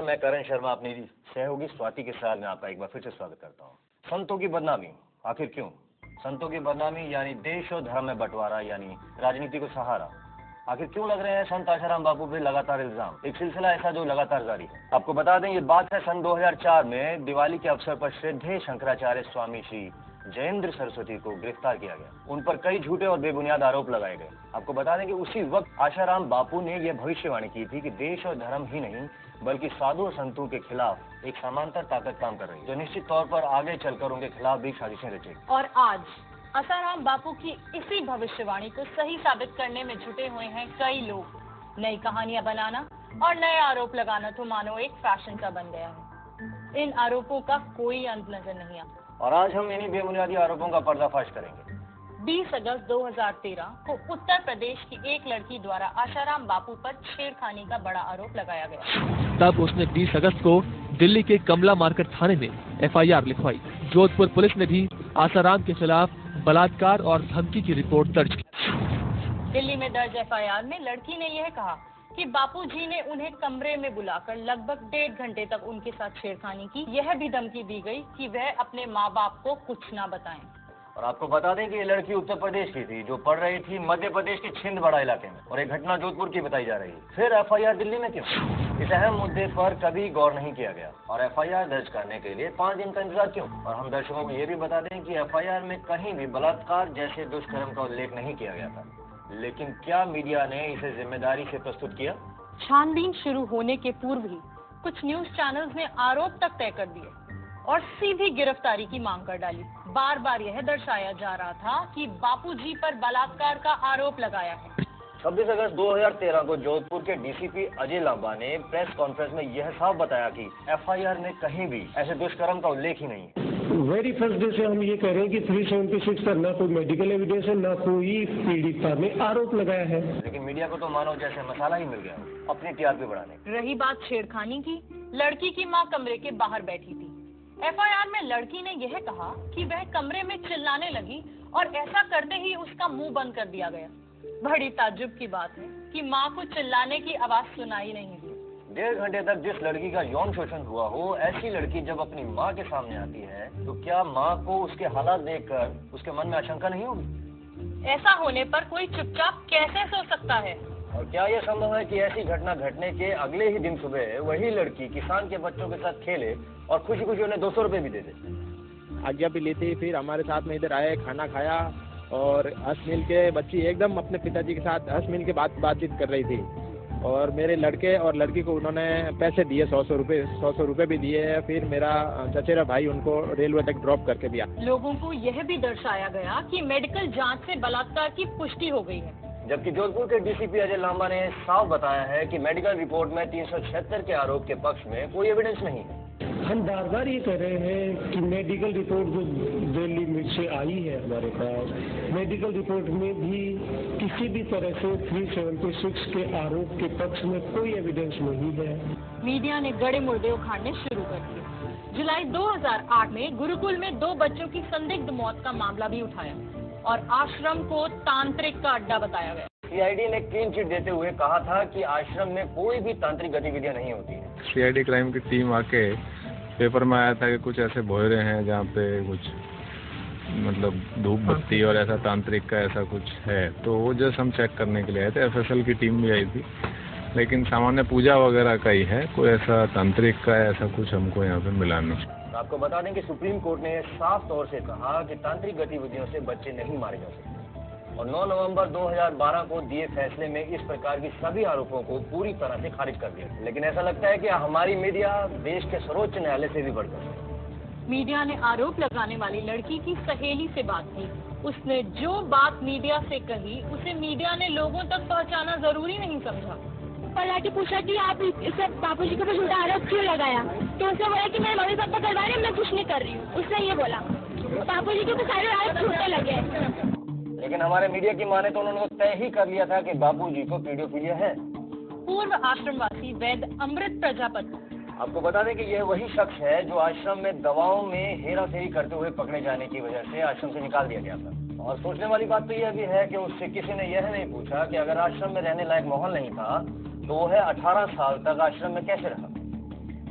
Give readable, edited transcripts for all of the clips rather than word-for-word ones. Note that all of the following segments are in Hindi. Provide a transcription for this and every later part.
नमस्कार, मैं करण शर्मा अपनी सहयोगी स्वाति के साथ में आपका एक बार फिर से स्वागत करता हूँ। संतों की बदनामी, आखिर क्यों? संतों की बदनामी यानी देश और धर्म में बंटवारा, यानी राजनीति को सहारा। आखिर क्यों लग रहे हैं संत आशाराम बापू पे लगातार इल्जाम? एक सिलसिला ऐसा जो लगातार जारी है। आपको बता दें, ये बात है सन 2004 में दिवाली के अवसर पर श्रद्धेय शंकराचार्य स्वामी श्री जयेंद्र सरस्वती को गिरफ्तार किया गया। उन पर कई झूठे और बेबुनियाद आरोप लगाए गए। आपको बता दें कि उसी वक्त आशाराम बापू ने यह भविष्यवाणी की थी कि देश और धर्म ही नहीं बल्कि साधु और संतों के खिलाफ एक समांतर ताकत काम कर रही है, जो निश्चित तौर पर आगे चलकर उनके खिलाफ भी साजिशें रचेगी। और आज आशाराम बापू की इसी भविष्यवाणी को सही साबित करने में जुटे हुए हैं कई लोग। नई कहानियां बनाना और नए आरोप लगाना तो मानो एक फैशन सा बन गया है। इन आरोपों का कोई अंत नजर नहीं आता और आज हम इन्हीं बेबुनियादी आरोपों का पर्दाफाश करेंगे। 20 अगस्त 2013 को उत्तर प्रदेश की एक लड़की द्वारा आशाराम बापू पर छेड़खानी का बड़ा आरोप लगाया गया। तब उसने 20 अगस्त को दिल्ली के कमला मार्केट थाने में FIR लिखवाई। जोधपुर पुलिस ने भी आशाराम के खिलाफ बलात्कार और धमकी की रिपोर्ट दर्ज की। दिल्ली में दर्ज FIR में लड़की ने यह कहा कि बापूजी ने उन्हें कमरे में बुलाकर लगभग 1.5 घंटे तक उनके साथ छेड़खानी की। यह भी धमकी दी गई कि वह अपने माँ बाप को कुछ ना बताएं। और आपको बता दें कि ये लड़की उत्तर प्रदेश की थी, जो पढ़ रही थी मध्य प्रदेश के छिंदवाड़ा इलाके में, और एक घटना जोधपुर की बताई जा रही है। फिर FIR दिल्ली में क्यों? इस अहम मुद्दे पर कभी गौर नहीं किया गया और FIR दर्ज करने के लिए 5 दिन का इंतजार क्यों? और हम दर्शकों को ये भी बता दें कि FIR में कहीं भी बलात्कार जैसे दुष्कर्म का उल्लेख नहीं किया गया था। लेकिन क्या मीडिया ने इसे जिम्मेदारी से प्रस्तुत किया? छानबीन शुरू होने के पूर्व ही कुछ न्यूज चैनल्स ने आरोप तक तय कर दिए और सीधी गिरफ्तारी की मांग कर डाली। बार बार यह दर्शाया जा रहा था कि बापूजी पर बलात्कार का आरोप लगाया है। 26 अगस्त 2013 को जोधपुर के DCP अजय लांबा ने प्रेस कॉन्फ्रेंस में यह साफ बताया कि FIR में कहीं भी ऐसे दुष्कर्म का उल्लेख ही नहीं है। वेरी फर्स्ट डे से हम ये कह रहे हैं कि 376 पर ना कोई मेडिकल एविडेंस है, ना कोई पीड़िता ने आरोप लगाया है। लेकिन मीडिया को तो मानो जैसे मसाला ही मिल गया अपनी TRP बढ़ाने। रही बात छेड़खानी की, लड़की की मां कमरे के बाहर बैठी थी। FIR में लड़की ने यह कहा कि वह कमरे में चिल्लाने लगी और ऐसा करते ही उसका मुंह बंद कर दिया गया। बड़ी ताज्जुब की बात है कि मां को चिल्लाने की आवाज सुनाई नहीं दी। 1.5 घंटे तक जिस लड़की का यौन शोषण हुआ हो, ऐसी लड़की जब अपनी माँ के सामने आती है तो क्या माँ को उसके हालात देखकर उसके मन में आशंका नहीं होगी? ऐसा होने पर कोई चुपचाप कैसे सो सकता है? और क्या यह संभव है कि ऐसी घटना घटने के अगले ही दिन सुबह वही लड़की किसान के बच्चों के साथ खेले और खुशी खुशी उन्हें 200 रुपए भी दे दे? आज्ञा भी ली थी, फिर हमारे साथ में इधर आए, खाना खाया और हंस मिल के बच्ची एकदम अपने पिताजी के साथ हंस मिल के बातचीत कर रही थी। और मेरे लड़के और लड़की को उन्होंने पैसे दिए, 100 रुपए भी दिए। फिर मेरा चचेरा भाई उनको रेलवे तक ड्रॉप करके दिया। लोगों को यह भी दर्शाया गया कि मेडिकल जांच से बलात्कार की पुष्टि हो गई है, जबकि जोधपुर के DCP अजय लांबा ने साफ बताया है कि मेडिकल रिपोर्ट में 376 के आरोप के पक्ष में कोई एविडेंस नहीं है। हम बार बार ये कह रहे हैं कि मेडिकल रिपोर्ट जो दिल्ली में से आई है हमारे पास, मेडिकल रिपोर्ट में भी किसी भी तरह से 376 के आरोप के पक्ष में कोई एविडेंस नहीं है। मीडिया ने गड़े मुर्दे उखाड़ने शुरू कर दिए। जुलाई 2008 में गुरुकुल में 2 बच्चों की संदिग्ध मौत का मामला भी उठाया और आश्रम को तांत्रिक का अड्डा बताया गया। CID ने क्लीन चिट देते हुए कहा था कि आश्रम में कोई भी तांत्रिक गतिविधियां नहीं होती है। CID क्राइम की टीम आके पेपर में आया था कि कुछ ऐसे भोयरे हैं जहाँ पे कुछ मतलब धूप बत्ती और ऐसा तांत्रिक का ऐसा कुछ है। तो वो जस्ट हम चेक करने के लिए आए थे। FSL की टीम भी आई थी, लेकिन सामान्य पूजा वगैरह का ही है, कोई ऐसा तांत्रिक का ऐसा कुछ हमको यहाँ पे मिला नहीं। आपको बता दें कि सुप्रीम कोर्ट ने साफ तौर से कहा कि तांत्रिक गतिविधियों से बच्चे नहीं मारे जा सकते और 9 नवंबर 2012 को दिए फैसले में इस प्रकार की सभी आरोपों को पूरी तरह से खारिज कर दिया। लेकिन ऐसा लगता है कि हमारी मीडिया देश के सर्वोच्च न्यायालय से भी बढ़कर है। मीडिया ने आरोप लगाने वाली लड़की की सहेली से बात की। उसने जो बात मीडिया से कही उसे मीडिया ने लोगों तक पहुंचाना जरूरी नहीं समझा। पलट पूछा कि आप इसे बापूजी के ऊपर झूठा आरोप क्यों लगाया, तो उसने बोला कि मेरे मम्मी पापा करवा रहे हैं, मैं कुछ नहीं कर रही हूँ। उसने ये बोला बापूजी के ऊपर सारे आरोप झूठे लगे। लेकिन हमारे मीडिया की माने तो उन्होंने तय ही कर लिया था कि बापूजी को पीडियोफिलिया है। पूर्व आश्रमवासी वैद्य अमृत प्रजापति। आपको बता दें कि यह वही शख्स है जो आश्रम में दवाओं में हेराफेरी करते हुए पकड़े जाने की वजह से आश्रम से निकाल दिया गया था। और सोचने वाली बात तो यह भी है कि उससे किसी ने यह नहीं पूछा कि अगर आश्रम में रहने लायक माहौल नहीं था तो वह 18 साल तक आश्रम में कैसे रहा।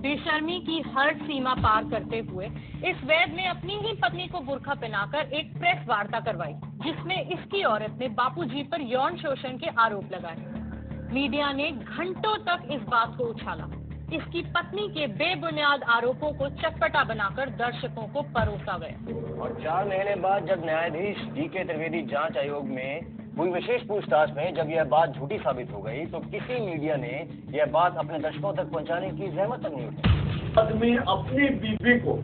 बेशर्मी की हर सीमा पार करते हुए इस वैद ने अपनी ही पत्नी को बुर्का पहनाकर एक प्रेस वार्ता करवाई, जिसमें इसकी औरत ने बापूजी पर यौन शोषण के आरोप लगाए। मीडिया ने घंटों तक इस बात को उछाला। इसकी पत्नी के बेबुनियाद आरोपों को चटपटा बनाकर दर्शकों को परोसा गया। और 4 महीने बाद जब न्यायाधीश DK त्रिवेदी जांच आयोग में हुई विशेष पूछताछ में जब यह बात झूठी साबित हो गई, तो किसी मीडिया ने यह बात अपने दर्शकों तक पहुंचाने की जहमत तक नहीं उठाई। आदमी अपनी बीवी को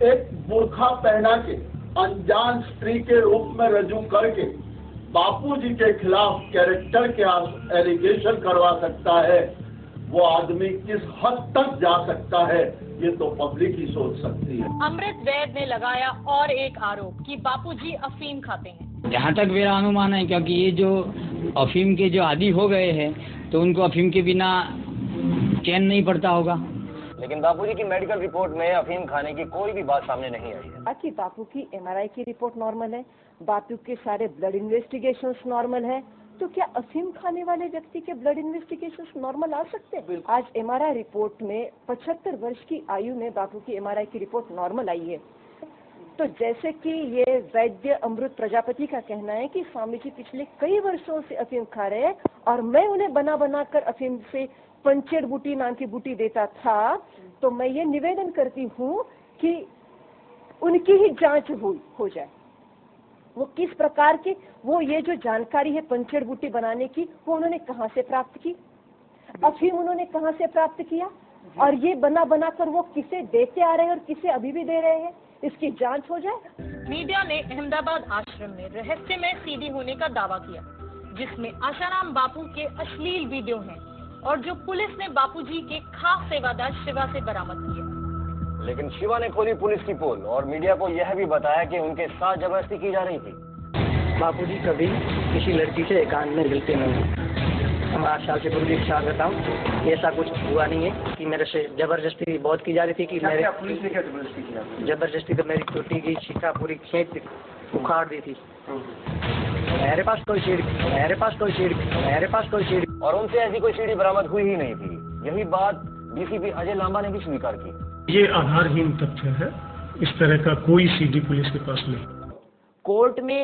एक बुर्खा पहना के अनजान स्त्री के रूप में रजू करके बापूजी के खिलाफ कैरेक्टर के एलिगेशन करवा सकता है। वो आदमी किस हद तक जा सकता है, ये तो पब्लिक ही सोच सकती है। अमृत वैद ने लगाया और एक आरोप कि बापूजी अफीम खाते हैं। जहाँ तक मेरा अनुमान है, क्योंकि ये जो अफीम के जो आदी हो गए हैं, तो उनको अफीम के बिना चैन नहीं पड़ता होगा। लेकिन बापूजी की मेडिकल रिपोर्ट में अफीम खाने की कोई भी बात सामने नहीं आई है। बाकी बापू की MRI की रिपोर्ट नॉर्मल है, बापू के सारे ब्लड इन्वेस्टिगेशंस नॉर्मल है, तो क्या अफीम खाने वाले व्यक्ति के ब्लड इन्वेस्टिगेशंस नॉर्मल आ सकते हैं? आज MRI रिपोर्ट में 75 वर्ष की आयु में बापू की MRI की रिपोर्ट नॉर्मल आई है। तो जैसे कि ये वैद्य अमृत प्रजापति का कहना है कि स्वामी जी पिछले कई वर्षों से अफीम खा रहे हैं और मैं उन्हें बना कर अफीम से पंचेड़ बूटी नाम की बूटी देता था, तो मैं ये निवेदन करती हूँ कि उनकी ही जांच हो जाए। वो किस प्रकार के, वो ये जो जानकारी है पंचेड़ बूटी बनाने की, वो उन्होंने कहाँ से प्राप्त की, अफीम उन्होंने कहाँ से प्राप्त किया, और ये बना कर वो किसे देते आ रहे हैं और किसे अभी भी दे रहे हैं, इसकी जांच हो जाए। मीडिया ने अहमदाबाद आश्रम में रहस्यमय CD होने का दावा किया, जिसमें आसाराम बापू के अश्लील वीडियो हैं और जो पुलिस ने बापूजी के खास सेवादार शिवा से बरामद किया। लेकिन शिवा ने खोली पुलिस की पोल और मीडिया को यह भी बताया कि उनके साथ जबरदस्ती की जा रही थी। बापूजी कभी किसी लड़की से एकांत में मिलते नहीं। हम 8 साल से पूर्व एक साल रहता हूँ, ऐसा कुछ हुआ नहीं है कि मेरे से जबरदस्ती बहुत की जा रही थी कि मेरे पुलिस ने क्या जबरदस्ती किया? जबरदस्ती तो मेरी टूटी गई सीटा पूरी खींच उखाड़ दी थी। मेरे पास कोई सीढ़ी और उनसे ऐसी कोई सीढ़ी बरामद हुई ही नहीं थी। यही बात DCP अजय लांबा ने भी स्वीकार की। ये आधारहीन तथ्य है, इस तरह का कोई CD पुलिस के पास नहीं। कोर्ट में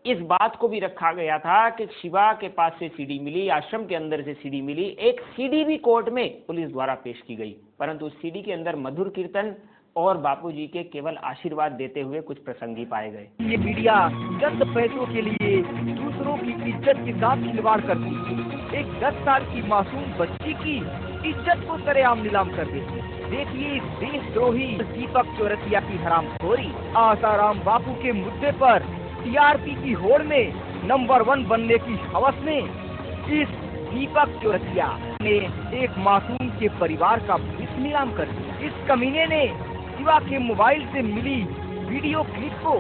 इस बात को भी रखा गया था कि शिवा के पास से CD मिली, आश्रम के अंदर से CD मिली। एक CD भी कोर्ट में पुलिस द्वारा पेश की गई, परंतु उस CD के अंदर मधुर कीर्तन और बापूजी के केवल आशीर्वाद देते हुए कुछ प्रसंग ही पाए गए। ये मीडिया चंद पैसों के लिए दूसरों की इज्जत के साथ खिलवाड़ करती है। एक 10 साल की मासूम बच्ची की इज्जत को सरेआम नीलाम कर देती है। देखिए इस देशद्रोही दीपक चौरसिया की हरामखोरी। आसाराम बापू के मुद्दे पर TRP की होड़ में नंबर 1 बनने की हवस में इस दीपक चौरसिया ने एक मासूम के परिवार का भविष्य नीलाम कर दिया। इस कमीने ने शिवा के मोबाइल से मिली वीडियो क्लिप को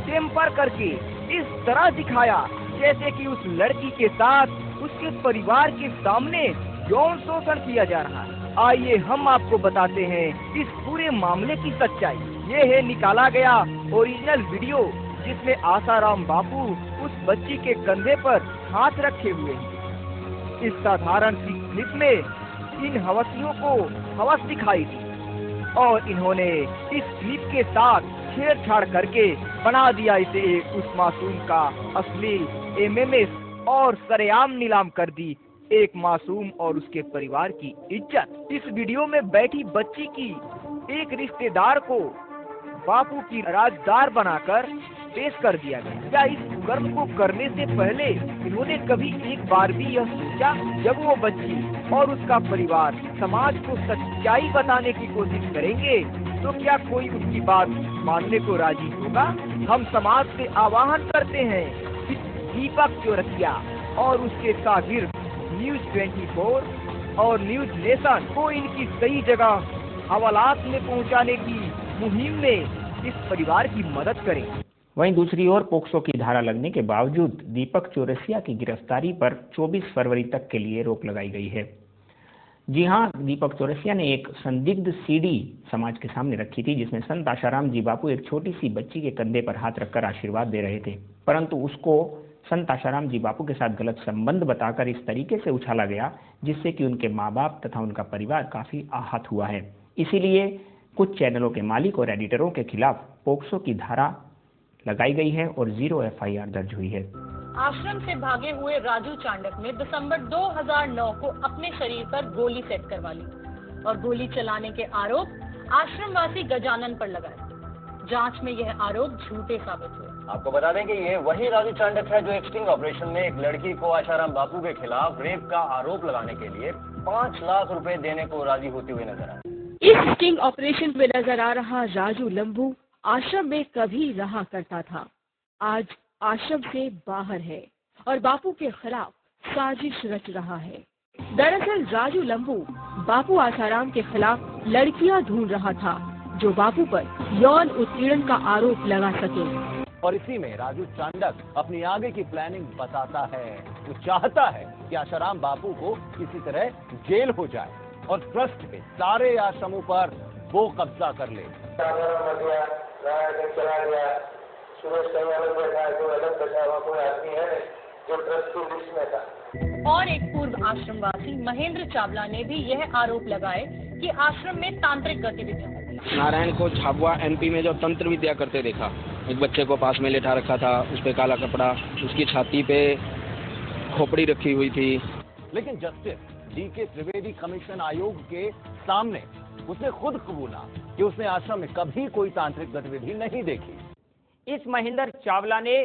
टेम्पर करके इस तरह दिखाया जैसे कि उस लड़की के साथ उसके परिवार के सामने यौन शोषण किया जा रहा है। आइए हम आपको बताते हैं इस पूरे मामले की सच्चाई। ये है निकाला गया ओरिजिनल वीडियो, जिसमें आसाराम बापू उस बच्ची के कंधे पर हाथ रखे हुए हैं। इस साधारण सी क्लिप में इन हवसियों को हवस दिखाई दी और इन्होंने इस क्लिप के साथ छेड़छाड़ करके बना दिया इसे उस मासूम का असली MMS और सरेआम नीलाम कर दी एक मासूम और उसके परिवार की इज्जत। इस वीडियो में बैठी बच्ची की एक रिश्तेदार को बापू की राजदार बनाकर पेश कर दिया गया। क्या इस कर्म को करने से पहले इन्होंने कभी एक बार भी यह सोचा, जब वो बच्ची और उसका परिवार समाज को सच्चाई बताने की कोशिश करेंगे तो क्या कोई उनकी बात मानने को राजी होगा? हम समाज से आह्वान करते हैं कि दीपक चौरसिया और उसके शागिर्द न्यूज 24 और न्यूज नेशन को इनकी सही जगह हवालात में पहुंचाने की मुहिम में इस परिवार की मदद करें। वहीं दूसरी ओर पोक्सो की धारा लगने के बावजूद दीपक चौरसिया की गिरफ्तारी पर 24 फरवरी तक के लिए रोक लगाई गई है। जी हां, दीपक चौरसिया ने एक संदिग्ध CD समाज के सामने रखी थी, जिसमें संत आसाराम जी बापू एक छोटी सी बच्ची के कंधे पर हाथ रखकर आशीर्वाद दे रहे थे, परंतु उसको संत आशाराम जी बापू के साथ गलत संबंध बताकर इस तरीके से उछाला गया जिससे कि उनके माँ बाप तथा उनका परिवार काफी आहत हुआ है। इसीलिए कुछ चैनलों के मालिक और एडिटरों के खिलाफ पोक्सो की धारा लगाई गई है और 0 FIR दर्ज हुई है। आश्रम से भागे हुए राजू चांडक ने दिसंबर 2009 को अपने शरीर पर गोली सेट करवा ली और गोली चलाने के आरोप आश्रमवासी गजानन पर लगाए। जांच में यह आरोप झूठे साबित हुए। आपको बता दें कि ये वही राजू चांडक है जो एक स्टिंग ऑपरेशन में एक लड़की को आशाराम बापू के खिलाफ रेप का आरोप लगाने के लिए 5 लाख रुपए देने को राजी होते हुए नजर आए। इस स्टिंग ऑपरेशन में नजर आ रहा राजू लंबू आश्रम में कभी रहा करता था, आज आश्रम से बाहर है और बापू के खिलाफ साजिश रच रहा है। दरअसल राजू लंबू बापू आसाराम के खिलाफ लड़कियां ढूंढ रहा था जो बापू पर यौन उत्पीड़न का आरोप लगा सके। और इसी में राजू चांडक अपनी आगे की प्लानिंग बताता है। वो चाहता है कि आशाराम बापू को किसी तरह जेल हो जाए और ट्रस्ट के सारे आश्रमों पर वो कब्जा कर ले। और एक पूर्व आश्रमवासी महेंद्र चावला ने भी यह आरोप लगाए कि आश्रम में तांत्रिक गतिविधियां होती हैं। नारायण को झाबुआ MP में जो तंत्र विद्या करते देखा, एक बच्चे को पास में लेटा रखा था, उस पे काला कपड़ा, उसकी छाती पे खोपड़ी रखी हुई थी। लेकिन जस्टिस DK त्रिवेदी कमीशन आयोग के सामने उसने खुद कबूला कि उसने आश्रम में कभी कोई तांत्रिक गतिविधि नहीं देखी। इस महेंद्र चावला ने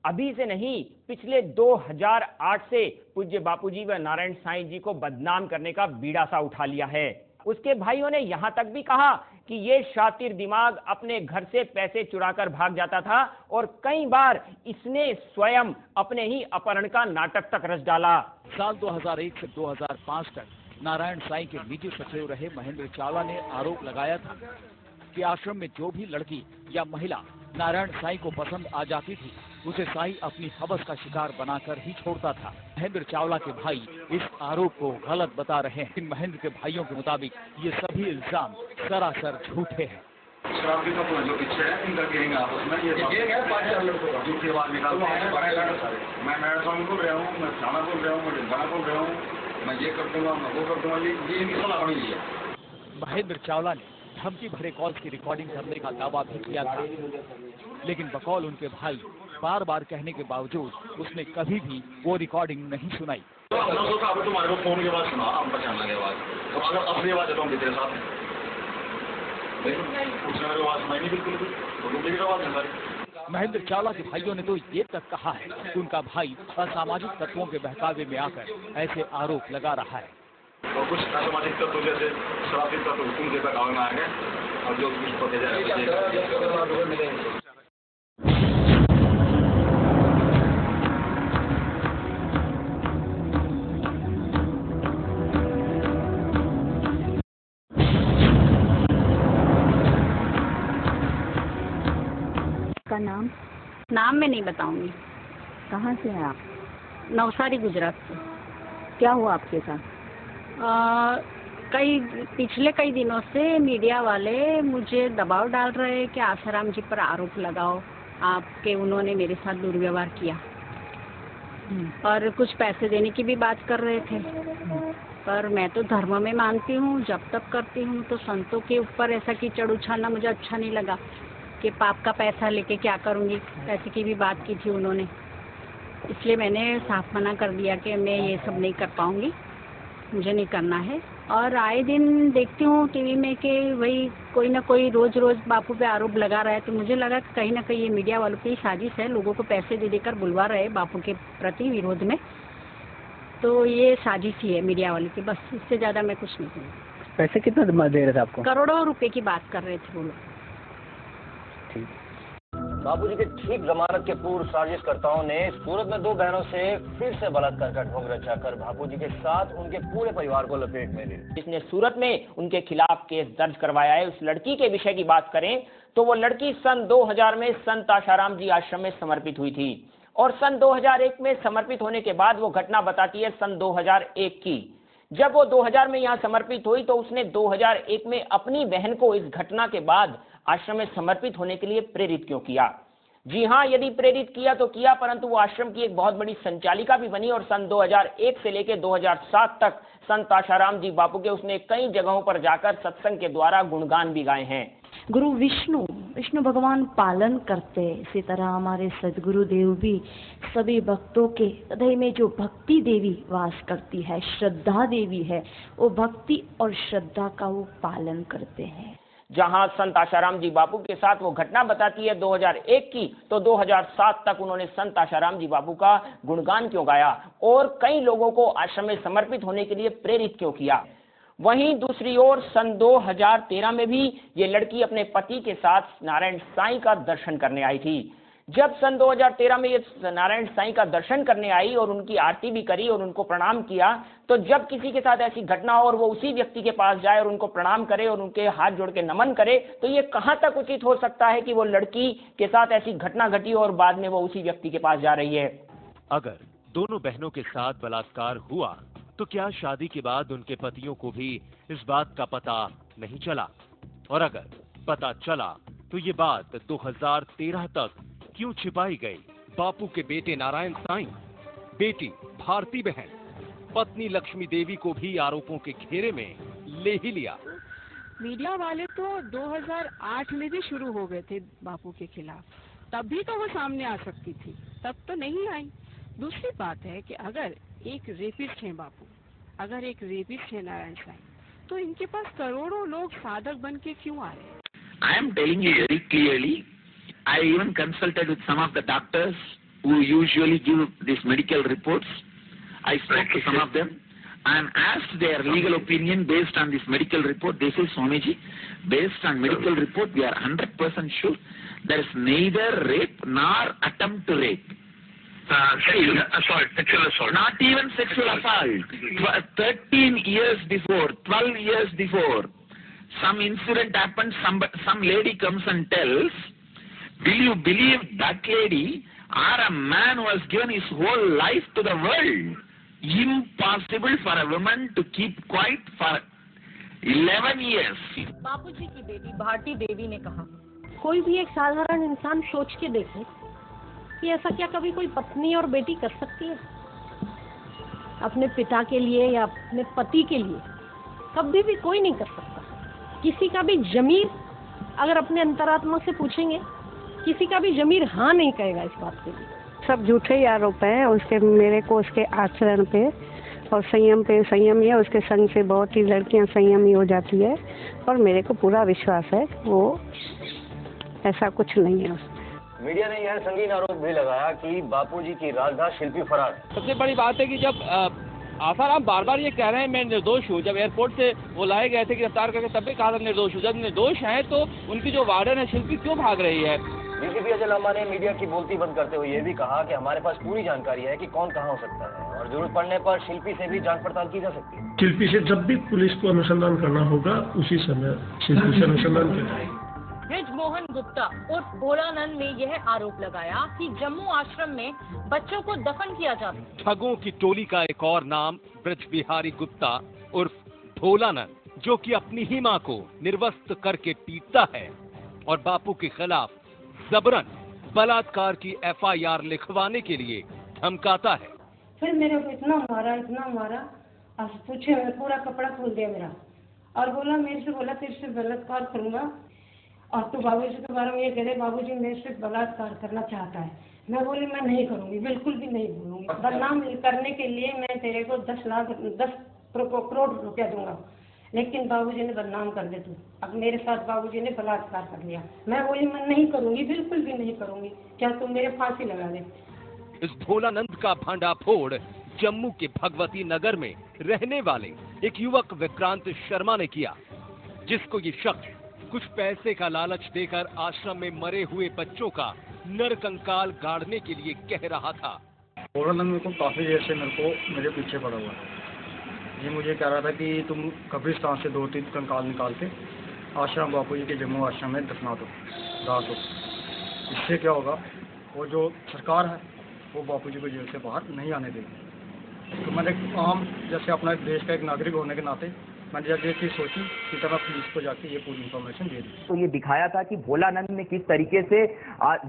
अभी से नहीं, पिछले 2008 से पूज्य बापूजी व नारायण साईं जी को बदनाम करने का बीड़ा सा उठा लिया है। उसके भाइयों ने यहां तक भी कहा कि ये शातिर दिमाग अपने घर से पैसे चुराकर भाग जाता था और कई बार इसने स्वयं अपने ही अपहरण का नाटक तक रच डाला। साल 2001 से 2005 तक नारायण साईं के निजी सचिव रहे महेंद्र चावला ने आरोप लगाया था कि आश्रम में जो भी लड़की या महिला नारायण साईं को पसंद आ जाती थी उसे साईं अपनी हवस का शिकार बनाकर ही छोड़ता था। महेंद्र चावला के भाई इस आरोप को गलत बता रहे हैं। महेंद्र के भाइयों के मुताबिक ये सभी इल्जाम सरासर झूठे हैं। शराबी का जो पीछे है इनका गैंग आपस में ये झूठी बात निकालते हैं। मैं मैराथन बोल रहा हूँ, मैं थाना बोल रहा हूँ, मैं ढिंकाना बोल रहा हूँ, मैं ये कर दूंगा, मैं वो कर दूंगा, ये इनकी सलाह बनी है। महेंद्र चावला ने धमकी भरे कॉल्स की रिकॉर्डिंग करने का दावा भी किया था, लेकिन बकौल उनके भाई बार बार कहने के बावजूद उसने कभी भी वो रिकॉर्डिंग नहीं सुनाई। तुम्हारे को फोन के बाद सुना, हम पहचान लगे आवाज, तो अगर असली आवाज है तो हम तेरे साथ हैं। उसने मेरी आवाज सुनाई नहीं बिल्कुल भी, तो डुप्लीकेट आवाज है सारी। महेंद्र चावला के भाइयों ने तो ये तक कहा है कि उनका भाई असामाजिक तत्वों के बहकावे में आकर ऐसे आरोप लगा रहा है। और कुछ असामाजिक तत्व जैसे शराबी तत्व हुकुम के बहकावे में आएंगे और जो कुछ पते जाएगा। का नाम मैं नहीं बताऊंगी। कहाँ से हैं आप? नवसारी गुजरात से। क्या हुआ आपके साथ? पिछले कई दिनों से मीडिया वाले मुझे दबाव डाल रहे हैं कि आसाराम जी पर आरोप लगाओ, आपके उन्होंने मेरे साथ दुर्व्यवहार किया और कुछ पैसे देने की भी बात कर रहे थे। पर मैं तो धर्म में मानती हूँ, जब तक करती हूँ, तो संतों के ऊपर ऐसा कीचड़ उछालना मुझे अच्छा नहीं लगा कि पाप का पैसा लेके क्या करूँगी, पैसे की भी बात की थी उन्होंने। इसलिए मैंने साफ मना कर दिया कि मैं ये सब नहीं कर पाऊँगी, मुझे नहीं करना है। और आए दिन देखती हूँ टीवी में कि वही कोई ना कोई रोज बापू पे आरोप लगा रहा है, तो मुझे लगा कि कहीं ना कहीं ये मीडिया वालों की साजिश है, लोगों को पैसे दे देकर बुलवा रहे हैं बापू के प्रति विरोध में। तो ये साजिश ही है मीडिया वालों की, बस इससे ज़्यादा मैं कुछ नहीं कहूँगी। पैसे कितना दे रहे थे आपको? करोड़ों रुपए की बात कर रहे थे वो लोग। बाबूजी के ठीक जमानत के पूर्व साजिशकर्ताओं ने सूरत में 2 बहनों से फिर से बलात्कार का ढोंग रचाकर बाबूजी के साथ उनके पूरे परिवार को लपेट में लिया। जिसने सूरत में उनके खिलाफ केस दर्ज करवाया है, उस लड़की के विषय की बात करें तो वो लड़की सन 2000 में संत आशाराम जी आश्रम में समर्पित हुई थी और सन 2001 में समर्पित होने के बाद वो घटना बताती है सन 2001 की। जब वो 2000 में यहाँ समर्पित हुई तो उसने 2001 में अपनी बहन को इस घटना के बाद आश्रम में समर्पित होने के लिए प्रेरित क्यों किया? जी हाँ, यदि प्रेरित किया तो किया, परंतु वो आश्रम की एक बहुत बड़ी संचालिका भी बनी और सन 2001 से लेकर 2007 तक संत आशाराम जी बापू के उसने कई जगहों पर जाकर सत्संग के द्वारा गुणगान भी गाए हैं। गुरु विष्णु भगवान पालन करते, इसी तरह हमारे सदगुरु देव भी सभी भक्तों के हृदय में जो भक्ति देवी वास करती है, श्रद्धा देवी है, वो भक्ति और श्रद्धा का वो पालन करते हैं। जहां संत आशाराम जी बापू के साथ वो घटना बताती है 2001 की, तो 2007 तक उन्होंने संत आशाराम जी बापू का गुणगान क्यों गाया और कई लोगों को आश्रम में समर्पित होने के लिए प्रेरित क्यों किया। वहीं दूसरी ओर सन 2013 में भी ये लड़की अपने पति के साथ नारायण साईं का दर्शन करने आई थी। जब सन 2013 में ये नारायण साईं का दर्शन करने आई और उनकी आरती भी करी और उनको प्रणाम किया, तो जब किसी के साथ ऐसी घटना हो और वो उसी व्यक्ति के पास जाए और उनको प्रणाम करे और उनके हाथ जोड़ के नमन करे, तो ये कहाँ तक उचित हो सकता है कि वो लड़की के साथ ऐसी घटना घटी और बाद में वो उसी व्यक्ति के पास जा रही है। अगर दोनों बहनों के साथ बलात्कार हुआ तो क्या शादी के बाद उनके पतियों को भी इस बात का पता नहीं चला? और अगर पता चला तो ये बात 2013 तक क्यों छिपाई गई? बापू के बेटे नारायण साईं, बेटी भारती बहन, पत्नी लक्ष्मी देवी को भी आरोपों के घेरे में ले ही लिया। मीडिया वाले तो 2008 में भी शुरू हो गए थे बापू के खिलाफ, तब भी तो वो सामने आ सकती थी, तब तो नहीं आई। दूसरी बात है कि अगर एक रेपिस्ट है बापू, अगर एक रेपिस्ट है नारायण साईं, तो इनके पास करोड़ों लोग साधक बन के क्यों आ रहे हैं? I am telling you very clearly, I even consulted with some of the doctors who usually give these medical reports. I spoke to some of them and asked their legal opinion based on this medical report. They say, Swamiji, based on medical report, we are 100% sure there is neither rape nor attempt to rape. Sexual assault. Not even sexual assault. 13 years before, 12 years before, some incident happens, some lady comes and tells, will you believe that lady or a man who has given his whole life to the world? Impossible for a woman to keep quiet for 11 years. बापूजी की बेटी भारती देवी ने कहा, कोई भी एक साधारण इंसान सोच के देखे कि ऐसा क्या कभी कोई पत्नी और बेटी कर सकती है अपने पिता के लिए या अपने पति के लिए? कभी भी कोई नहीं कर सकता। किसी का भी जमीर अगर अपने अंतरात्मा से पूछेंगे, किसी का भी जमीर हाँ नहीं कहेगा इस बात के लिए। सब झूठे ही आरोप है उसके, मेरे को उसके आचरण पे और संयम पे। संयम है उसके संग से बहुत ही लड़कियां संयमी हो जाती है और मेरे को पूरा विश्वास है वो ऐसा कुछ नहीं है। मीडिया ने यह संगीन आरोप भी लगाया कि बापूजी की राजदास शिल्पी फरार है। सबसे बड़ी बात है कि जब आसाराम बार बार ये कह रहे हैं मैं निर्दोष हूँ, जब एयरपोर्ट से वो लाए गए थे गिरफ्तार करके तब भी कहा था निर्दोष हूँ। जब निर्दोष हैं तो उनकी जो वार्डन है शिल्पी क्यों भाग रही है? डीसीपी अजय लांबा ने मीडिया की बोलती बंद करते हुए ये भी कहा कि हमारे पास पूरी जानकारी है कि कौन कहाँ हो सकता है और जरूरत पड़ने पर शिल्पी से भी जांच पड़ताल की जा सकती है। शिल्पी से जब भी पुलिस को अनुसंधान करना होगा उसी समय शिल्पी से अनुसंधान करें। ब्रिजमोहन गुप्ता और भोलानंद ने यह आरोप लगाया कि जम्मू आश्रम में बच्चों को दफन किया जाता है। ठगों की टोली का एक और नाम ब्रज बिहारी गुप्ता उर्फ भोलानंद, जो कि अपनी ही मां को निर्वस्त्र करके पीटता है और बापू के खिलाफ जबरन बलात्कार की FIR लिखवाने के लिए धमकाता है। फिर मेरे को इतना मारा आज पूछे, पूरा कपड़ा खोल दिया मेरा और बोला मेरे से, बोला तेरे से बलात्कार करूंगा और तू बाबूजी के बारे में ये कह रहे बाबूजी मेरे से बलात्कार करना चाहता है। मैं बोली मैं नहीं करूंगी, बिल्कुल भी नहीं बोलूंगी। बदनाम करने के लिए मैं तेरे को 10 करोड़ रुपया दूंगा, लेकिन बाबूजी ने बदनाम कर दे तू। अब मेरे साथ बाबूजी ने बलात्कार कर लिया। मैं बोली मैं नहीं करूंगी, बिल्कुल भी नहीं करूंगी, क्या तुम मेरे फांसी लगा दे। इस भोलानंद का भांडाफोड़ जम्मू के भगवती नगर में रहने वाले एक युवक विक्रांत शर्मा ने किया, जिसको ये शख्स कुछ पैसे का लालच देकर आश्रम में मरे हुए बच्चों का नरकंकाल गाड़ने के लिए कह रहा था। भोलानंद मेरे को काफी देर से मेरे पीछे पड़ा हुआ है। ये मुझे कह रहा था कि तुम कब्रिस्तान से 2-3 कंकाल निकाल के आश्रम बापूजी के जम्मू आश्रम में दफना दो, डाल दो। इससे क्या होगा, वो जो सरकार है वो बापूजी को जेल से बाहर नहीं आने देगी। तो मैंने आम जैसे अपना देश का एक नागरिक होने के नाते मैंने जब ये चीज़ सोची कि तब मैं पुलिस को जाके ये पूरी इन्फॉर्मेशन दे दी। तो ये दिखाया था कि भोलानंद ने किस तरीके से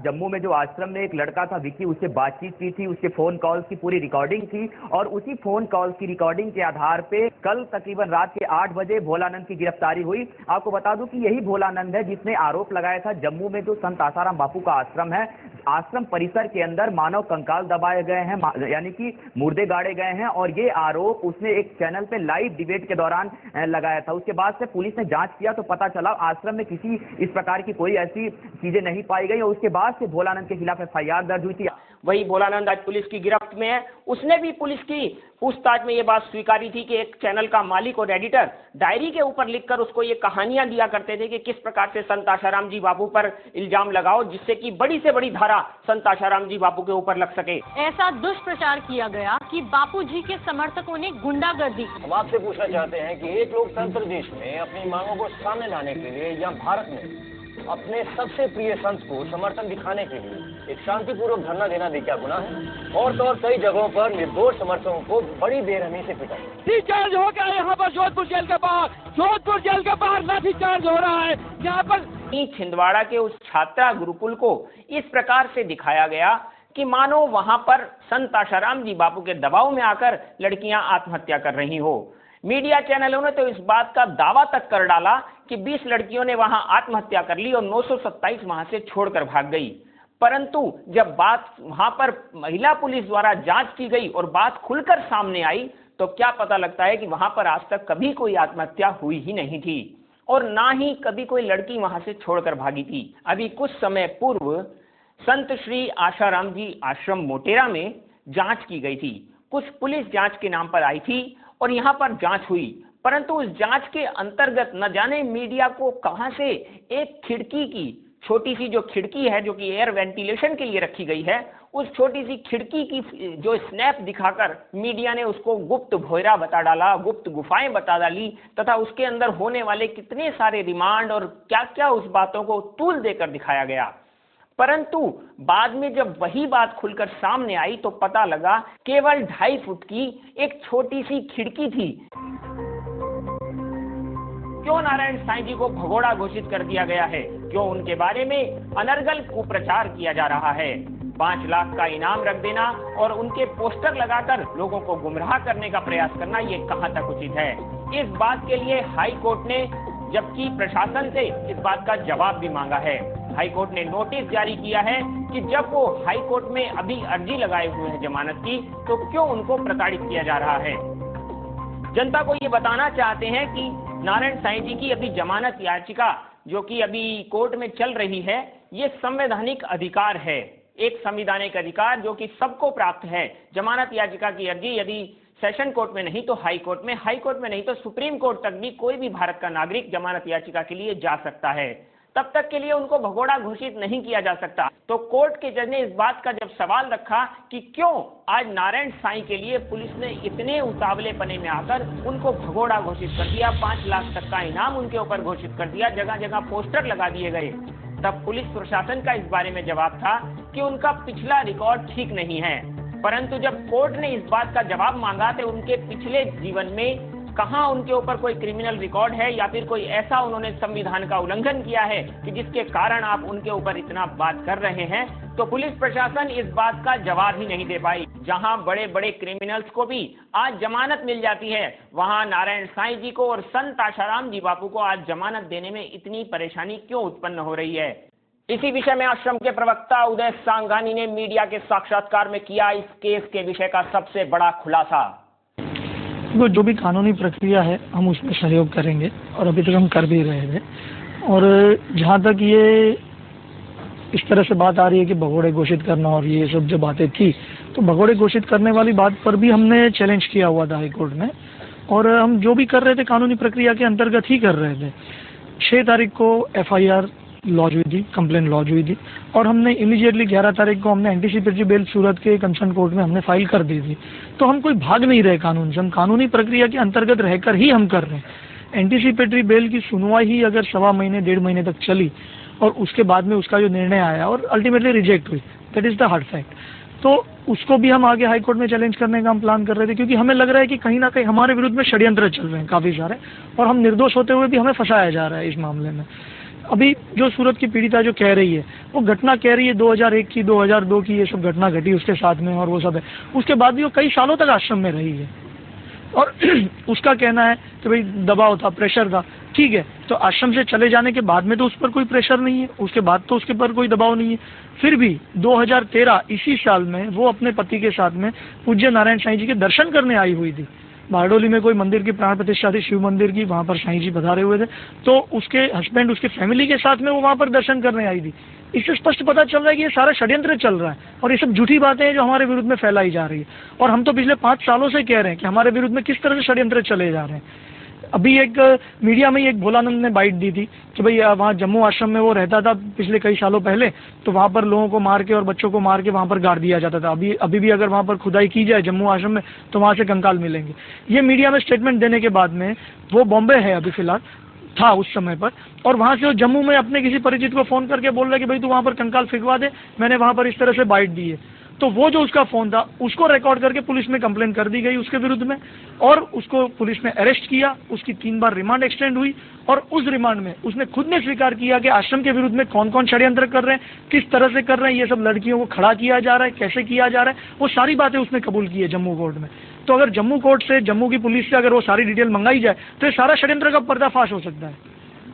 जम्मू में जो आश्रम में एक लड़का था विकी, उससे बातचीत की थी, उसके फोन कॉल्स की पूरी रिकॉर्डिंग थी और उसी फोन कॉल्स की रिकॉर्डिंग के आधार पे कल तकरीबन रात के 8 बजे भोलानंद की गिरफ्तारी हुई। आपको बता दूं कि यही भोलानंद है जिसने आरोप लगाया था जम्मू में जो संत आसाराम बापू का आश्रम है, आश्रम परिसर के अंदर मानव कंकाल दबाए गए हैं, यानी कि मुर्दे गाड़े गए हैं, और ये आरोप उसने एक चैनल पे लाइव डिबेट के दौरान लगाया था। उसके बाद से पुलिस ने जांच किया तो पता चला आश्रम में किसी इस प्रकार की कोई ऐसी चीजें नहीं पाई गई और उसके बाद से भोलानंद के खिलाफ FIR दर्ज हुई थी। वही भोलानंद आज पुलिस की गिरफ्त में है। उसने भी पुलिस की पूछताछ में ये बात स्वीकारी थी कि एक चैनल का मालिक और एडिटर डायरी के ऊपर लिखकर उसको ये कहानियां दिया करते थे कि किस प्रकार से संत आशाराम जी बापू पर इल्जाम लगाओ जिससे कि बड़ी से बड़ी धारा संत आशाराम जी बापू के ऊपर लग सके। ऐसा दुष्प्रचार किया गया कि बापू जी के समर्थकों ने गुंडागर्दी। हम आपसे पूछना चाहते हैं कि एक लोकतंत्र देश में अपनी मांगों को सामने लाने के लिए या भारत में अपने सबसे प्रिय संत को समर्थन दिखाने के लिए एक शांतिपूर्वक धरना देना भी क्या गुनाह है? और तो और कई जगहों पर निर्दोष समर्थकों को बड़ी बेरहमी से पिटा लाठीचार्ज हो गया यहाँ पर जोधपुर जेल के बाहर। जोधपुर जेल के बाहर लाठीचार्ज हो रहा है। यहाँ पर छिंदवाड़ा के उस छात्रा गुरुकुल को इस प्रकार से दिखाया गया कि मानो वहां पर संत आशाराम जी बापू के दबाव में आकर लड़कियां आत्महत्या कर रही हो। मीडिया चैनलों ने तो इस बात का दावा तक कर डाला कि 20 लड़कियों ने वहां आत्महत्या कर ली और 927 वहां से छोड़कर भाग गई। परंतु जब बात वहां पर महिला पुलिस द्वारा जांच की गई और बात खुलकर सामने आई तो क्या पता लगता है कि वहां पर आज तक कभी कोई आत्महत्या हुई ही नहीं थी और ना ही कभी कोई लड़की वहां से छोड़कर भागी थी। अभी कुछ समय पूर्व संत श्री आशाराम जी आश्रम मोटेरा में जांच की गई थी। कुछ पुलिस जांच के नाम पर आई थी और यहाँ पर जांच हुई, परंतु उस जांच के अंतर्गत न जाने मीडिया को कहां से एक खिड़की की छोटी सी जो खिड़की है जो कि एयर वेंटिलेशन के लिए रखी गई है, उस छोटी सी खिड़की की जो स्नैप दिखाकर मीडिया ने उसको गुप्त भोयरा बता डाला, गुप्त गुफाएं बता डाली तथा उसके अंदर होने वाले कितने सारे रिमांड और क्या क्या उस बातों को तूल देकर दिखाया गया। परंतु बाद में जब वही बात खुलकर सामने आई तो पता लगा केवल 2.5 फुट की एक छोटी सी खिड़की थी। क्यों नारायण साईं जी को भगोड़ा घोषित कर दिया गया है? क्यों उनके बारे में अनर्गल कुप्रचार किया जा रहा है? 5 लाख का इनाम रख देना और उनके पोस्टर लगाकर लोगों को गुमराह करने का प्रयास करना, ये कहां तक उचित है? इस बात के लिए हाई कोर्ट ने जबकि प्रशासन से इस बात का जवाब भी मांगा है। हाई कोर्ट ने नोटिस जारी किया है कि जब वो हाई कोर्ट में अभी अर्जी लगाए हुए हैं जमानत की, तो क्यों उनको प्रताड़ित किया जा रहा है? जनता को ये बताना चाहते हैं कि नारायण साईं जी की अभी जमानत याचिका जो कि अभी कोर्ट में चल रही है, ये संवैधानिक अधिकार है, एक संवैधानिक अधिकार जो कि सबको प्राप्त है। जमानत याचिका की अर्जी यदि सेशन कोर्ट में नहीं तो हाई कोर्ट में नहीं तो सुप्रीम कोर्ट तक भी कोई भी भारत का नागरिक जमानत याचिका के लिए जा सकता है। तब तक के लिए उनको भगोड़ा घोषित नहीं किया जा सकता। तो कोर्ट के जज ने इस बात का जब सवाल रखा कि क्यों आज नारायण साईं के लिए पुलिस ने इतने उतावले पने में आकर उनको भगोड़ा घोषित कर दिया, 5 लाख तक का इनाम उनके ऊपर घोषित कर दिया, जगह जगह पोस्टर लगा दिए गए, तब पुलिस प्रशासन का इस बारे में जवाब था कि उनका पिछला रिकॉर्ड ठीक नहीं है। परंतु जब कोर्ट ने इस बात का जवाब मांगा तो उनके पिछले जीवन में कहां उनके ऊपर कोई क्रिमिनल रिकॉर्ड है या फिर कोई ऐसा उन्होंने संविधान का उल्लंघन किया है कि जिसके कारण आप उनके ऊपर इतना बात कर रहे हैं, तो पुलिस प्रशासन इस बात का जवाब ही नहीं दे पाई। जहां बड़े बड़े क्रिमिनल्स को भी आज जमानत मिल जाती है, वहां नारायण साईं जी को और संत आशाराम जी बापू को आज जमानत देने में इतनी परेशानी क्यों उत्पन्न हो रही है? इसी विषय में आश्रम के प्रवक्ता उदय सांगानी ने मीडिया के साक्षात्कार में किया इस केस के विषय का सबसे बड़ा खुलासा। जो भी कानूनी प्रक्रिया है हम उसमें सहयोग करेंगे और अभी तक हम कर भी रहे थे। और जहाँ तक ये इस तरह से बात आ रही है कि भगोड़े घोषित करना और ये सब जो बातें थी, तो भगोड़े घोषित करने वाली बात पर भी हमने चैलेंज किया हुआ था हाई कोर्ट में, और हम जो भी कर रहे थे कानूनी प्रक्रिया के अंतर्गत ही कर रहे थे। 6 तारीख को FIR लॉन्च हुई थी, कंप्लेंट लॉन्च हुई थी, और हमने इमीडिएटली 11 तारीख को हमने एंटीसिपेटरी बेल सूरत के कंसर्न कोर्ट में हमने फाइल कर दी थी। तो हम कोई भाग नहीं रहे कानून से, हम कानूनी प्रक्रिया के अंतर्गत रहकर ही हम कर रहे हैं। एंटीसिपेटरी बेल की सुनवाई ही अगर 1.25 महीने 1.5 महीने तक चली और उसके बाद में उसका जो निर्णय आया और अल्टीमेटली रिजेक्ट हुई, that is the hard fact. तो उसको भी हम आगे हाई कोर्ट में चैलेंज करने का हम प्लान कर रहे थे, क्योंकि हमें लग रहा है कि कहीं ना कहीं हमारे विरुद्ध में षड्यंत्र चल रहे हैं काफ़ी सारे, और हम निर्दोष होते हुए भी हमें फंसाया जा रहा है इस मामले में। अभी जो सूरत की पीड़िता जो कह रही है, वो घटना कह रही है 2001 की, 2002 की, ये सब घटना घटी उसके साथ में और वो सब है। उसके बाद भी वो कई सालों तक आश्रम में रही है, और उसका कहना है कि भाई दबाव था, प्रेशर था। ठीक है, तो आश्रम से चले जाने के बाद में तो उस पर कोई प्रेशर नहीं है, उसके बाद तो उसके पर कोई दबाव नहीं है। फिर भी 2013 इसी साल में वो अपने पति के साथ में पूज्य नारायण साईं जी के दर्शन करने आई हुई थी। बारडोली में कोई मंदिर की प्राण प्रतिष्ठा थी, शिव मंदिर की, वहाँ पर साईं जी पधारे हुए थे, तो उसके हस्बैंड उसके फैमिली के साथ में वो वहाँ पर दर्शन करने आई थी। इससे स्पष्ट पता चल रहा है कि ये सारा षड्यंत्र चल रहा है, और ये सब झूठी बातें हैं जो हमारे विरुद्ध में फैलाई जा रही है। और हम तो पिछले 5 सालों से कह रहे हैं कि हमारे विरुद्ध में किस तरह से षड्यंत्र चले जा रहे हैं। अभी एक मीडिया में एक भोलानंद ने बाइट दी थी कि भाई वहाँ जम्मू आश्रम में वो रहता था पिछले कई सालों पहले, तो वहाँ पर लोगों को मार के और बच्चों को मार के वहाँ पर गाड़ दिया जाता था। अभी भी अगर वहाँ पर खुदाई की जाए जम्मू आश्रम में तो वहाँ से कंकाल मिलेंगे। ये मीडिया में स्टेटमेंट देने के बाद में वो बॉम्बे है अभी फिलहाल, था उस समय पर, और वहाँ से वो जम्मू में अपने किसी परिचित को फ़ोन करके बोल रहा है कि भाई तू वहाँ पर कंकाल फिकवा दे, मैंने वहाँ पर इस तरह से बाइट दी है। तो वो जो उसका फ़ोन था उसको रिकॉर्ड करके पुलिस में कंप्लेन कर दी गई उसके विरुद्ध में, और उसको पुलिस ने अरेस्ट किया। उसकी 3 बार रिमांड एक्सटेंड हुई, और उस रिमांड में उसने खुद ने स्वीकार किया कि आश्रम के विरुद्ध में कौन कौन षड्यंत्र कर रहे हैं, किस तरह से कर रहे हैं, ये सब लड़कियों को खड़ा किया जा रहा है, कैसे किया जा रहा है, वो सारी बातें उसने कबूल की है जम्मू कोर्ट में। तो अगर जम्मू कोर्ट से, जम्मू की पुलिस से अगर वो सारी डिटेल मंगाई जाए तो ये सारा षड्यंत्र का पर्दाफाश हो सकता है,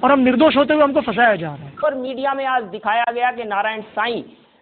और हम निर्दोष होते हुए हमको फंसाया जा रहा है। और मीडिया में आज दिखाया गया कि नारायण साईं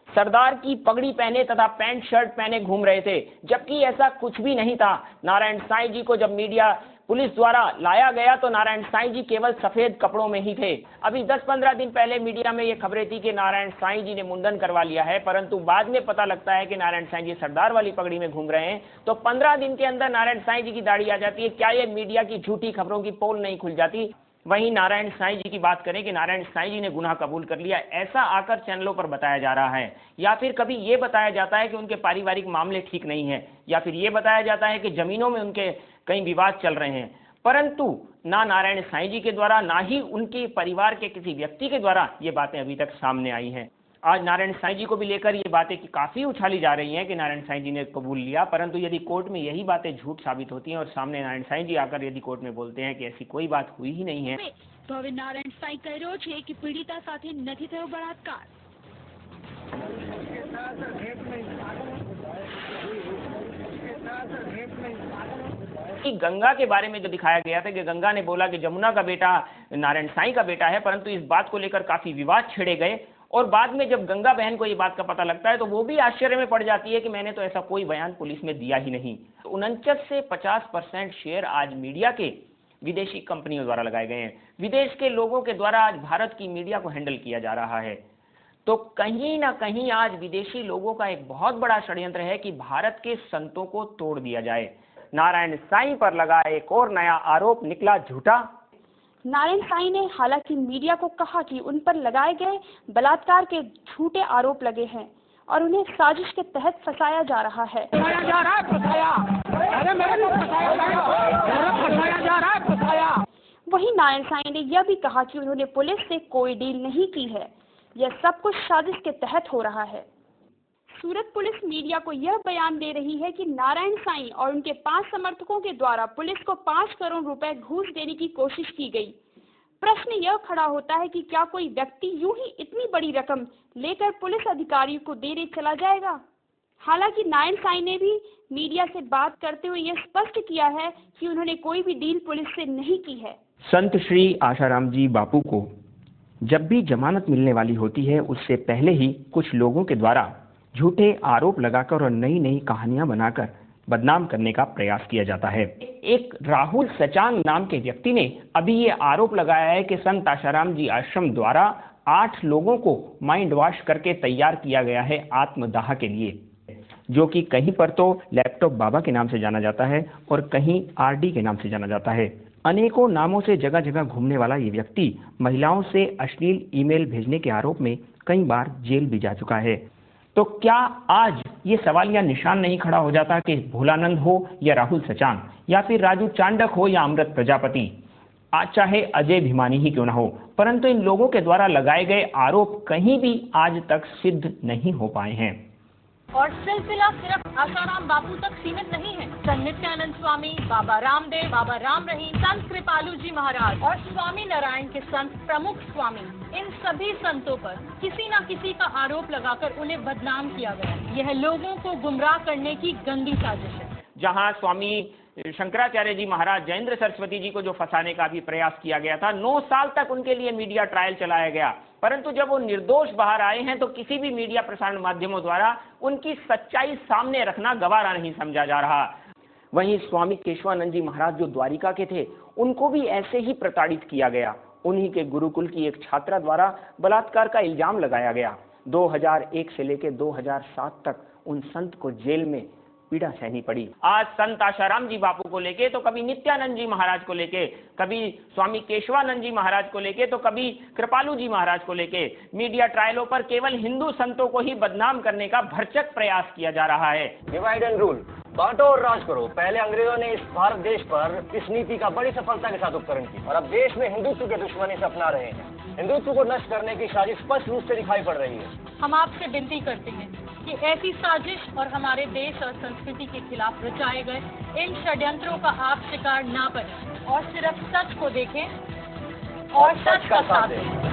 सरदार की पगड़ी पहने तथा पैंट शर्ट पहने घूम रहे थे, जबकि ऐसा कुछ भी नहीं था। नारायण साईं जी को जब मीडिया पुलिस द्वारा लाया गया तो नारायण साईं जी केवल सफेद कपड़ों में ही थे। अभी 10-15 दिन पहले मीडिया में ये खबरें थी कि नारायण साईं जी ने मुंडन करवा लिया है, परंतु बाद में पता लगता है कि नारायण साईं जी सरदार वाली पगड़ी में घूम रहे हैं। तो 15 दिन के अंदर नारायण साईं जी की दाढ़ी आ जाती है। क्या ये मीडिया की झूठी खबरों की पोल नहीं खुल जाती? वहीं नारायण साईं जी की बात करें कि नारायण साईं जी ने गुनाह कबूल कर लिया, ऐसा आकर चैनलों पर बताया जा रहा है, या फिर कभी ये बताया जाता है कि उनके पारिवारिक मामले ठीक नहीं है, या फिर ये बताया जाता है कि जमीनों में उनके कई विवाद चल रहे हैं। परंतु ना नारायण साईं जी के द्वारा, ना ही उनके परिवार के किसी व्यक्ति के द्वारा ये बातें अभी तक सामने आई हैं। आज नारायण साईं जी को भी लेकर ये बातें काफ़ी उछाली जा रही हैं कि नारायण साईं जी ने कबूल लिया, परंतु यदि कोर्ट में यही बातें झूठ साबित होती हैं और सामने नारायण साईं जी आकर यदि कोर्ट में बोलते हैं कि ऐसी कोई बात हुई ही नहीं है, તો હવે નારાયણ સાંઈ કહી રહ્યો છે કે પીડિતા સાથે નથી થયો બળાત્કાર। गंगा के बारे में जो दिखाया गया था कि गंगा ने बोला कि जमुना का बेटा नारायण साईं का बेटा है, परंतु इस बात को लेकर काफी विवाद छेड़े गए, और बाद में जब गंगा बहन को ये बात का पता लगता है तो वो भी आश्चर्य में पड़ जाती है कि मैंने तो ऐसा कोई बयान पुलिस में दिया ही नहीं। 49 से 50% शेयर आज मीडिया के विदेशी कंपनियों द्वारा लगाए गए हैं। विदेश के लोगों के द्वारा आज भारत की मीडिया को हैंडल किया जा रहा है। तो कहीं ना कहीं आज विदेशी लोगों का एक बहुत बड़ा षड्यंत्र है कि भारत के संतों को तोड़ दिया जाए। नारायण साईं पर लगा एक और नया आरोप निकला झूठा। नारायण साईं ने हालांकि मीडिया को कहा कि उन पर लगाए गए बलात्कार के झूठे आरोप लगे हैं और उन्हें साजिश के तहत फंसाया जा रहा है। वहीं नारायण साईं ने यह भी कहा कि उन्होंने पुलिस से कोई डील नहीं की है, यह सब कुछ साजिश के तहत हो रहा है। सूरत पुलिस मीडिया को यह बयान दे रही है कि नारायण साईं और उनके 5 समर्थकों के द्वारा पुलिस को 5 करोड़ रुपए घूस देने की कोशिश की गई। प्रश्न यह खड़ा होता है कि क्या कोई व्यक्ति यूं ही इतनी बड़ी रकम लेकर पुलिस अधिकारियों को देने चला जाएगा? हालांकि नारायण साईं ने भी मीडिया से बात करते हुए यह स्पष्ट किया है कि उन्होंने कोई भी डील पुलिस से नहीं की है। संत श्री आशाराम जी बापू को जब भी जमानत मिलने वाली होती है उससे पहले ही कुछ लोगों के द्वारा झूठे आरोप लगाकर और नई नई कहानियां बनाकर बदनाम करने का प्रयास किया जाता है। एक राहुल सचान नाम के व्यक्ति ने अभी ये आरोप लगाया है कि संत आशाराम जी आश्रम द्वारा 8 लोगों को माइंड वॉश करके तैयार किया गया है आत्मदाह के लिए, जो कि कहीं पर तो लैपटॉप बाबा के नाम से जाना जाता है और कहीं आरडी के नाम से जाना जाता है। अनेकों नामों से जगह जगह घूमने वाला ये व्यक्ति महिलाओं से अश्लील ईमेल भेजने के आरोप में कई बार जेल भी जा चुका है। तो क्या आज ये सवाल या निशान नहीं खड़ा हो जाता कि भोलानंद हो या राहुल सचान या फिर राजू चांडक हो या अमृत प्रजापति, आज चाहे अजय भिमानी ही क्यों ना हो, परंतु इन लोगों के द्वारा लगाए गए आरोप कहीं भी आज तक सिद्ध नहीं हो पाए हैं। और सिलसिला सिर्फ आसाराम बापू तक सीमित नहीं है। संत नित्यानंद स्वामी, बाबा रामदेव, बाबा राम रहीम, संत कृपालू जी महाराज और स्वामी नारायण के संत प्रमुख स्वामी, इन सभी संतों पर किसी न किसी का आरोप लगाकर उन्हें बदनाम किया गया। यह लोगों को गुमराह करने की गंदी साजिश है। जहां स्वामी शंकराचार्य जी महाराज जयेंद्र सरस्वती जी को जो फंसाने का भी प्रयास किया गया था, 9 साल तक उनके लिए मीडिया ट्रायल चलाया गया, परंतु जब वो निर्दोष बाहर आए हैं तो किसी भी मीडिया प्रसारण माध्यमों द्वारा उनकी सच्चाई सामने रखना गवारा नहीं समझा जा रहा। वहीं स्वामी केशवानंद जी महाराज जो द्वारिका के थे, उनको भी ऐसे ही प्रताड़ित किया गया। उन्हीं के गुरुकुल की एक छात्रा द्वारा बलात्कार का इल्जाम लगाया गया। 2001 से लेकर 2007 तक उन संत को जेल में पीड़ा सहनी पड़ी। आज संत आशाराम जी बापू को लेके तो कभी नित्यानंद जी महाराज को लेके, कभी स्वामी केशवानंद जी महाराज को लेके, तो कभी कृपालू जी महाराज को लेके मीडिया ट्रायलों पर केवल हिंदू संतों को ही बदनाम करने का भरचक प्रयास किया जा रहा है। डिवाइड एंड रूल, बांटो और राज करो। पहले अंग्रेजों ने इस भारत देश पर इस नीति का बड़ी सफलता के साथ उपकरण की और अब देश में हिंदुत्व के दुश्मनी से अपना रहे हैं। हिंदुत्व को नष्ट करने की साजिश स्पष्ट रूप से दिखाई पड़ रही है। हम आपसे विनती करते हैं कि ऐसी साजिश और हमारे देश और संस्कृति के खिलाफ रचाए गए इन षड्यंत्रों का आप शिकार ना बने और सिर्फ सच को देखें और सच का साथ दें।